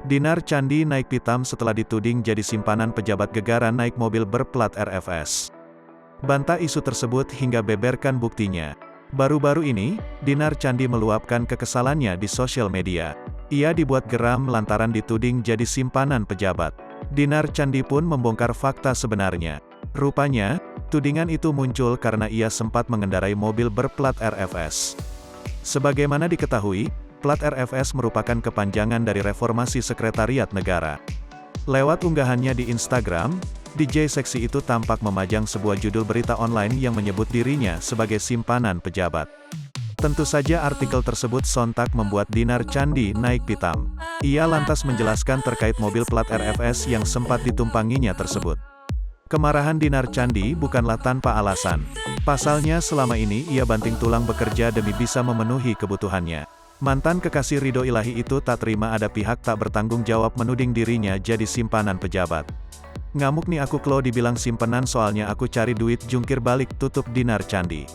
Dinar Candi naik pitam setelah dituding jadi simpanan pejabat Gegara naik mobil berplat RFS. Bantah isu tersebut hingga beberkan buktinya. Baru-baru ini, Dinar Candi meluapkan kekesalannya di sosial media. Ia dibuat geram lantaran dituding jadi simpanan pejabat. Dinar Candi pun membongkar fakta sebenarnya. Rupanya, tudingan itu muncul karena ia sempat mengendarai mobil berplat RFS. Sebagaimana diketahui, plat RFS merupakan kepanjangan dari Reformasi Sekretariat Negara. Lewat unggahannya di Instagram, DJ seksi itu tampak memajang sebuah judul berita online yang menyebut dirinya sebagai simpanan pejabat. Tentu saja artikel tersebut sontak membuat Dinar Candi naik pitam. Ia lantas menjelaskan terkait mobil plat RFS yang sempat ditumpanginya tersebut. Kemarahan Dinar Candi bukanlah tanpa alasan. Pasalnya selama ini ia banting tulang bekerja demi bisa memenuhi kebutuhannya. Mantan kekasih Ridho Ilahi itu tak terima ada pihak tak bertanggung jawab menuding dirinya jadi simpanan pejabat. "Ngamuk nih aku klo dibilang simpenan soalnya aku cari duit jungkir balik," tutup Dinar Candi.